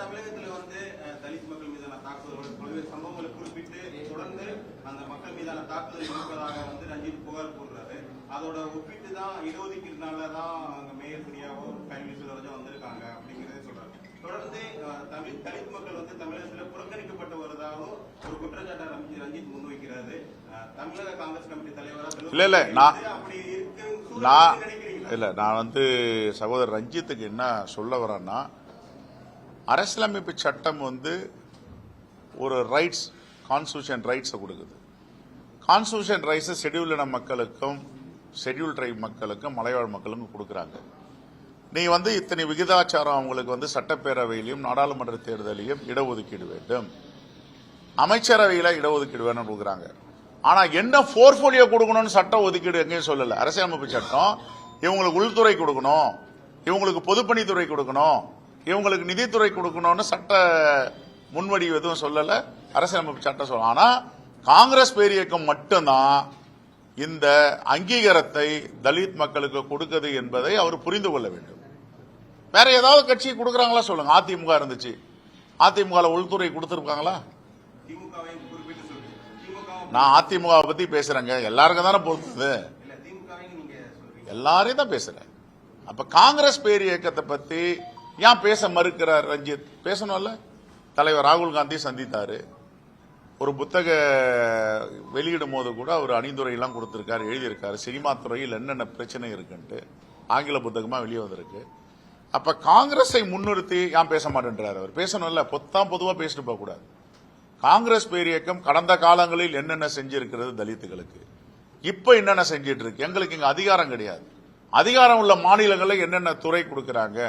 தமிழகத்தில் தலித் மக்கள் மீதான தாக்குதல்கள் பல்வேறு சம்பவங்களை குறிப்பிட்டு தொடர்ந்து அந்த மக்கள் மீதான தாக்குதல் இருப்பதாக ரஞ்சித் புகார் போடுறாரு. அதோட ஒப்பிட்டு தான் இடஒதுக்கீடுனாலதான் அங்க மேயர் பிரியாவோ கைவி செல்வராஜோ வந்திருக்காங்க அப்படிங்கிறதே சொல்றாங்க. தொடர்ந்து தலித் மக்கள் தமிழகத்தில் புறக்கணிக்கப்பட்டு வருவதாகவும் ஒரு குற்றச்சாட்டை ரஞ்சித் முன்வைக்கிறாரு. தமிழக காங்கிரஸ் கமிட்டி தலைவராக நான் சகோதரர் ரஞ்சித்துக்கு என்ன சொல்ல வரேன்னா, அரசியலமைப்பு சட்டம் ஒரு ரைட்ஸ், கான்ஸ்டிடியூஷன் ரைட்ஸை கொடுக்குது. கான்ஸ்டிடியூஷன் ரைட்ஸ் ஷெட்யூல் இன மக்களுக்கும் ஷெட்யூல் ட்ரைப் மக்களுக்கும் மலைவாழ் மக்களுக்கும் கொடுக்குறாங்க. நீ இத்தனை விகிதாச்சாரம் அவங்களுக்கு சட்டப்பேரவையிலும் நாடாளுமன்ற தேர்தலையும் இடஒதுக்கீடு வேண்டும், அமைச்சரவையில இடஒதுக்கீடு வேணும் கொடுக்குறாங்க. ஆனா என்ன போர்ட்போலியோ கொடுக்கணும்னு சட்ட ஒதுக்கீடு எங்கேயும் சொல்லல. அரசியலமைப்பு சட்டம் இவங்களுக்கு உள்துறை கொடுக்கணும், இவங்களுக்கு பொதுப்பணித்துறை கொடுக்கணும், இவங்களுக்கு நிதித்துறை கொடுக்கணும்னு சட்ட முன்வடிவு எதுவும் சொல்லல. அரசியலமைப்பு சட்டம் சொல்ல. ஆனா காங்கிரஸ் பேரியக்கம் மட்டும்தான் இந்த அங்கீகாரத்தை தலித் மக்களுக்கு கொடுக்குது என்பதை அவர் புரிந்து கொள்ள வேண்டும். வேற ஏதாவது கட்சி கொடுக்கறாங்களா சொல்லுங்க. அதிமுக இருந்துச்சு, அதிமுக உள்துறை கொடுத்திருக்காங்களா? நான் அதிமுக பத்தி பேசுறேங்க, எல்லாருக்கும் தானே பொறுத்தது, எல்லாரையும் தான் பேசுறேன். அப்ப காங்கிரஸ் பேர் இயக்கத்தை பத்தி ஏன் பேச மறுக்கிறார் ரஞ்சித்? பேசணும்ல. தலைவர் ராகுல் காந்தி சந்தித்தாரு, ஒரு புத்தக வெளியிடும் போது கூட அவர் அணிந்துரை எல்லாம் கொடுத்திருக்காரு, எழுதியிருக்காரு. சினிமா துறையில் என்னென்ன பிரச்சனை இருக்குன்ட்டு ஆங்கில புத்தகமா வெளியே வந்திருக்கு. அப்ப காங்கிரஸை முன்னிறுத்தி ஏன் பேச மாட்டேன்றார் அவர்? பேசணும்ல. பொதுவா பேசிட்டு போக கூடாது. காங்கிரஸ் பேரியக்கம் கடந்த காலங்களில் என்னென்ன செஞ்சிருக்கிறது தலித்துகளுக்கு, இப்ப என்னென்ன செஞ்சிட்டு இருக்கு? எங்களுக்கு இங்க அதிகாரம் கிடையாது. அதிகாரம் உள்ள மாநிலங்களில் என்னென்ன துறை கொடுக்கறாங்க,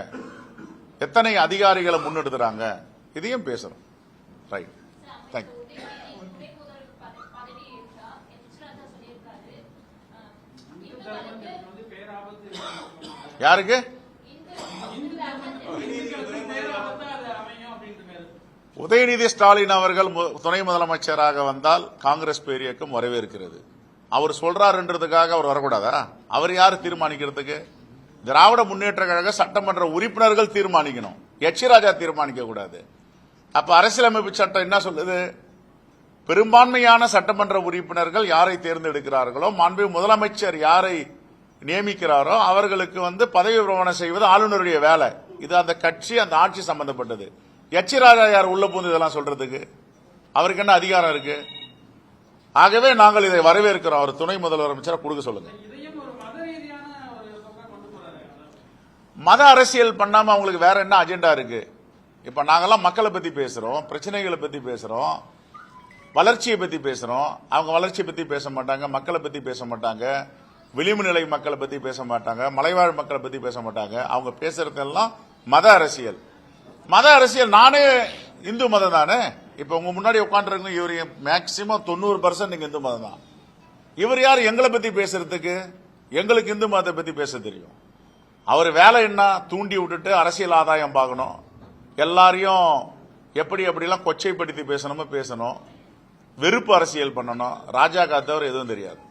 எத்தனை அதிகாரிகளை முன்னெடுத்துறாங்க, இதையும் பேசுறோம். Right, thank you. யாருக்கு? உதயநிதி ஸ்டாலின் அவர்கள் துணை முதலமைச்சராக வந்தால் காங்கிரஸ் பேரியக்கம் வரவேற்கிறது. அவர் சொல்றாருன்றதுக்காக அவர் வரக்கூடாதா? அவர் யாரு தீர்மானிக்கிறதுக்கு? திராவிட முன்னேற்ற கழக சட்டமன்ற உறுப்பினர்கள் தீர்மானிக்கணும், எச் ராஜா தீர்மானிக்க கூடாது. அப்ப அரசியலமைப்பு சட்டம் என்ன சொல்லுது? பெரும்பான்மையான சட்டமன்ற உறுப்பினர்கள் யாரை தேர்ந்தெடுக்கிறார்களோ, மாண்புமிகு முதலமைச்சர் யாரை நியமிக்கிறாரோ அவர்களுக்கு பதவி பிரமாணம் செய்வது ஆளுநருடைய வேலை. இது அந்த கட்சி, அந்த ஆட்சி சம்பந்தப்பட்டது. எச் ராஜா யார் உள்ள பூந்து இதெல்லாம் சொல்றதுக்கு? அவருக்கு என்ன அதிகாரம் இருக்கு? ஆகவே நாங்கள் இதை வரவேற்கிறோம். அவர் துணை முதலமைச்சரை கொடுக்க சொல்லுங்க. மத அரசியல் பண்ணாம அவங்களுக்கு வேற என்ன அஜெண்டா இருக்கு? இப்ப நாங்கெல்லாம் மக்களை பத்தி பேசுறோம், பிரச்சனைகளை பத்தி பேசுறோம், வளர்ச்சியை பத்தி பேசுறோம். அவங்க வளர்ச்சியை பத்தி பேச மாட்டாங்க, மக்களை பத்தி பேச மாட்டாங்க, விளிம்பு நிலை மக்களை பத்தி பேச மாட்டாங்க, மலைவாழ் மக்களை பத்தி பேச மாட்டாங்க. அவங்க பேசுறதெல்லாம் மத அரசியல். மத அரசியல். நானே இந்து மதம் தானே. இப்ப உங்க முன்னாடி உட்காந்துருக்க இவர் மேக்சிமம் 90% நீங்க இந்து மதம் தான். இவர் யார் எங்களை பத்தி பேசுறதுக்கு? எங்களுக்கு இந்து மதத்தை பத்தி பேச தெரியும். அவர் வேலை என்ன? தூண்டி விட்டுட்டு அரசியல் ஆதாயம் பார்க்கணும், எல்லாரையும் எப்படிலாம் கொச்சைப்படுத்தி பேசணுமோ பேசணும், வெறுப்பு அரசியல் பண்ணணும். ராஜா காத்தவர் எதுவும் தெரியாது.